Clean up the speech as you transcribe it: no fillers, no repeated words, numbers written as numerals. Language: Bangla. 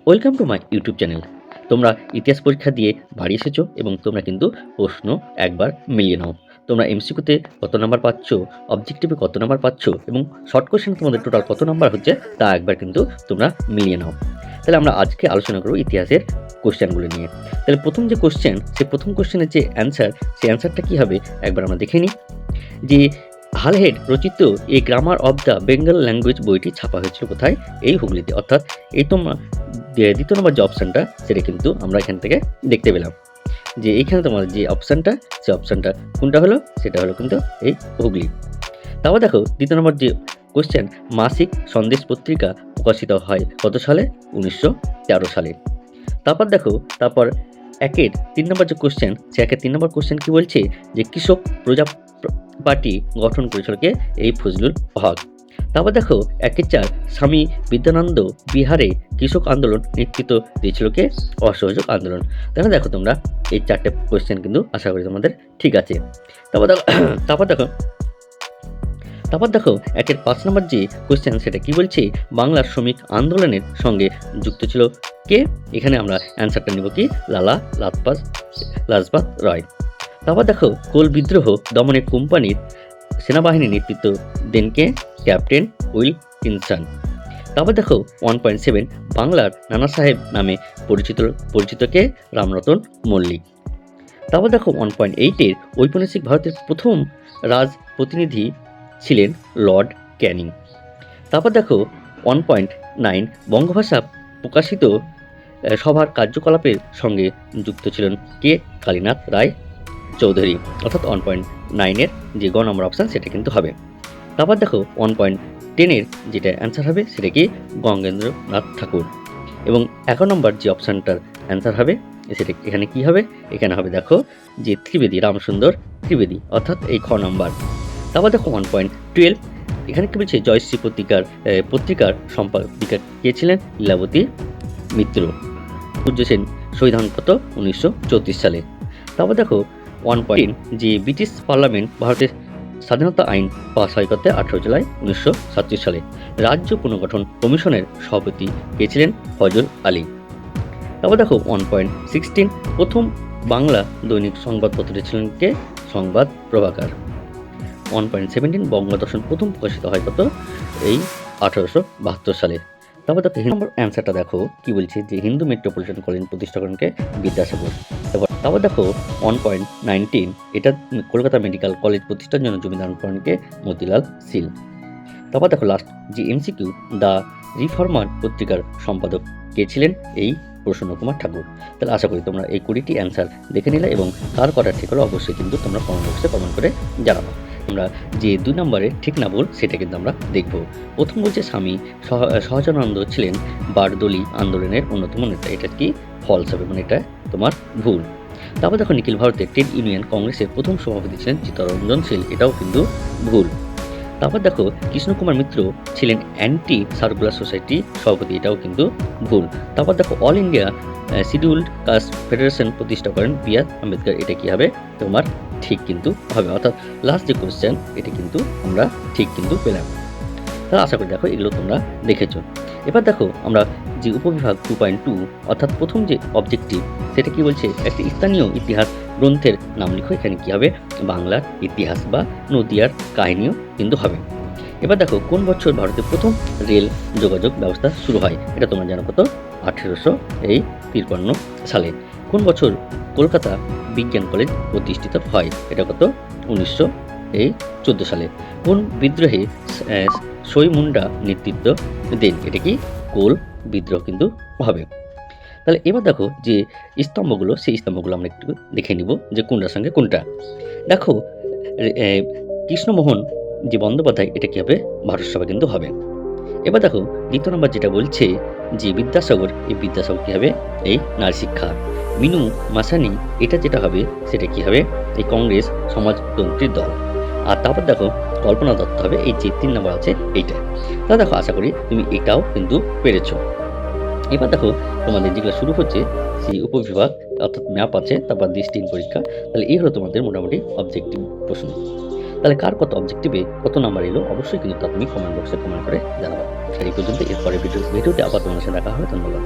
Welcome to my YouTube channel. তোমরা ইতিহাস পরীক্ষা দিয়ে বাড়ি এসেছো এবং তোমরা কিন্তু প্রশ্ন একবার মিলিয়ে নাও। তোমরা এমসিকিউতে কত নাম্বার পাচ্ছ, অবজেক্টিভে কত নাম্বার পাচ্ছ এবং শর্ট কোয়েশ্চেনে তোমাদের টোটাল কত নাম্বার হচ্ছে তা একবার কিন্তু তোমরা মিলিয়ে নাও। তাহলে আমরা আজকে আলোচনা করব ইতিহাসের কোয়েশ্চেনগুলো নিয়ে। তাহলে প্রথম যে কোয়েশ্চেন, সেই প্রথম কোয়েশ্চেনের যে অ্যান্সার, সেই অ্যান্সারটা কী হবে একবার আমরা দেখে নিই। যে হালহেড রচিত a grammar of the Bengal language বইটি ছাপা হয়েছিল কোথায়? এই হুগলিতে। অর্থাৎ এই তোমার দ্বিতীয় নম্বর যে অপশানটা, সেটা কিন্তু আমরা এখান থেকে দেখতে পেলাম যে এইখানে তোমার যে অপশানটা, সেই অপশানটা কোনটা হলো? সেটা হলো কিন্তু এই হুগলি। তারপর দেখো দ্বিতীয় নম্বর যে কোয়েশ্চেন, মাসিক সন্দেশ পত্রিকা প্রকাশিত হয় কত সালে? 1913 সালে। তারপর দেখো একের 3 নম্বর যে কোয়েশ্চেন, সে একের 3 নম্বর কোয়েশ্চেন কি বলছে? যে কৃষক প্রজা পার্টি গঠন করেছিল কে? এই ফজলুল হক। তারপর দেখো একের 4, স্বামী বিদ্যানন্দ বিহারে কৃষক আন্দোলন নেতৃত্ব দিয়েছিল কে? অসহযোগ আন্দোলন। দেখো তোমরা এই 4টে কোয়েশ্চেন কিন্তু আশা করি তোমাদের ঠিক আছে। তারপর দেখো তারপর দেখো তারপর দেখো একের 5 নম্বর যে কোয়েশ্চেন, সেটা কি বলছে? বাংলার শ্রমিক আন্দোলনের সঙ্গে যুক্ত ছিল কে? এখানে আমরা অ্যান্সারটা নেব কি? লালা লাজপত রায়। তারপর দেখো কোল বিদ্রোহ দমনে কোম্পানির সেনাবাহিনীর নেতৃত্ব দেন কে? Captain Wilkinson. তারপর দেখো 1.7, বাংলার নানা সাহেব নামে পরিচিত কে? রামরতন মল্লিক। তারপর দেখো 1.8 ঔপনিবেশিক ভারতের প্রথম রাজ প্রতিনিধি ছিলেন লর্ড ক্যানিং। তারপর দেখো 1.9, বঙ্গভাষা প্রকাশিত সভার কার্যকলাপের সঙ্গে যুক্ত ছিলেন কে? কালীনাথ রায় চৌধুরী। অর্থাৎ 1.9-এর যে গ নম্বর অপশান, সেটা কিন্তু হবে। তারপর দেখো 1.10-এর যেটা অ্যান্সার হবে, সেটা কি? গঙ্গেন্দ্রনাথ ঠাকুর। এবং 11 নম্বর যে অপশানটার অ্যান্সার হবে, সেটা এখানে কি হবে? এখানে হবে দেখো যে ত্রিবেদী, রামসুন্দর ত্রিবেদী, অর্থাৎ এই খ নম্বর। তারপর দেখো 1.12, এখানে কি বলছে? জয়শ্রী পত্রিকার সম্পাদিকা কে ছিলেন? লীলাবতী মিত্র। সূর্য সেন শহীদ হন কত? 1934 সালে। তারপর দেখো 1.10, যে ব্রিটিশ পার্লামেন্ট ভারতের স্বাধীনতা আইন পাস হয় কত? 18 জুলাই 1937 সালে। রাজ্য পুনর্গঠন কমিশনের সভাপতি কে ছিলেন? ফজল আলী। তারপর দেখো 1.16, প্রথম বাংলা দৈনিক সংবাদপত্রে ছিলেন কে? সংবাদ প্রভাকর। 1.17, বঙ্গদর্শন প্রথম প্রকাশিত হয় কত? এই 1872 সালে। তারপর দেখো নম্বর অ্যান্সারটা দেখো কি বলছে? যে হিন্দু মেট্রোপলিটন কলেজ প্রতিষ্ঠা করেন কে? বিদ্যাসাগর। তারপর দেখো 1.19, এটা কলকাতা মেডিকেল কলেজ প্রতিষ্ঠার জন্য জমি দান করেন কে? মতিলাল সিল। তারপর দেখো লাস্ট যে এমসিকিউ, দ্য রিফর্মার পত্রিকার সম্পাদক কে ছিলেন? এই প্রসন্ন কুমার ঠাকুর। তাহলে আশা করি তোমরা এই 20টি অ্যান্সার দেখে নিলে এবং কার কটা ঠিক হলো অবশ্যই কিন্তু তোমরা কমেন্ট বক্সে কমেন্ট করে জানাবো। আমরা যে 2 নম্বরে ঠিক না ভুল, সেটা কিন্তু আমরা দেখব। প্রথম বলছে স্বামী সহজানন্দ ছিলেন বারদলি আন্দোলনের অন্যতম নেতা। এটা কি? ফলস হবে, মানে এটা তোমার ভুল। তারপর দেখো নিখিল ভারতের ট্রেড ইউনিয়ন কংগ্রেসের প্রথম সভাপতি ছিলেন চিত্তরঞ্জন শীল। এটাও কিন্তু ভুল। তারপর দেখো কৃষ্ণকুমার মিত্র ছিলেন অ্যান্টি সার্কুলার সোসাইটি সভাপতি। এটাও কিন্তু ভুল। তারপর দেখো all India scheduled caste federation প্রতিষ্ঠা করেন বি.আর. আম্বেদকর। এটা কি হবে? তোমার ঠিক কিন্তু হবে। অর্থাৎ লাস্ট যে কোয়েশ্চেন, এটা কিন্তু আমরা ঠিক কিন্তু পেলাম। তাহলে আশা করি দেখো এগুলো তোমরা দেখেছো। এবার দেখো আমরা যে উপবিভাগ 2.2, অর্থাৎ প্রথম যে অবজেক্টিভ, সেটা কি বলছে? একটি স্থানীয় ইতিহাস গ্রন্থের নাম লিখো। এখানে কি হবে? বাংলার ইতিহাস বা নদিয়ার কাহিনীও কিন্তু হবে। এবার দেখো কোন বছর ভারতের প্রথম রেল যোগাযোগ ব্যবস্থা শুরু হয়? এটা তোমরা জানো কত? 1853 সালে। কোন বছর কলকাতা বিজ্ঞান কলেজ প্রতিষ্ঠিত হয়? এটা কত? 1914 সালে। কোন বিদ্রোহে সই মুন্ডা নেতৃত্ব দেন? এটা কি? কোল বিদ্রোহ কিন্তু হবে। তাহলে এবার দেখো যে স্তম্ভগুলো, সেই স্তম্ভগুলো আমরা একটু দেখে নিব যে কোনটার সঙ্গে কোনটা। দেখো কৃষ্ণমোহন যে বন্দ্যোপাধ্যায়, এটা কি হবে? ভারত সভা কিন্তু হবে। এবার দেখো দ্বিতীয় নম্বর যেটা বলছে যে বিদ্যাসাগর, এই বিদ্যাসাগর কি হবে? এই নারী শিক্ষা। মিনু মাসানি, এটা যেটা হবে সেটা কি হবে? এই কংগ্রেস সমাজতন্ত্রীর দল। আর তারপর দেখো কল্পনা দত্ত হবে, এই যে 3 নম্বর আছে এইটা। তাহলে দেখো আশা করি তুমি এটাও কিন্তু পেরেছো। এবার দেখো তোমাদের যেগুলো শুরু হচ্ছে সেই উপবিভাগ, অর্থাৎ ম্যাপ আছে, তারপর দৃষ্টিহীন পরীক্ষা। তাহলে এই হলো তোমাদের মোটামুটি অবজেক্টিভ প্রশ্ন। তাহলে কার কত অবজেক্টিভে কত নাম্বার এলো অবশ্যই কিন্তু তা তুমি কমেন্ট বক্সে কমেন্ট করে জানাবো। আর এই পর্যন্ত এরপরে ভিডিওতে আবার তোমার সাথে দেখা হবে। ধন্যবাদ।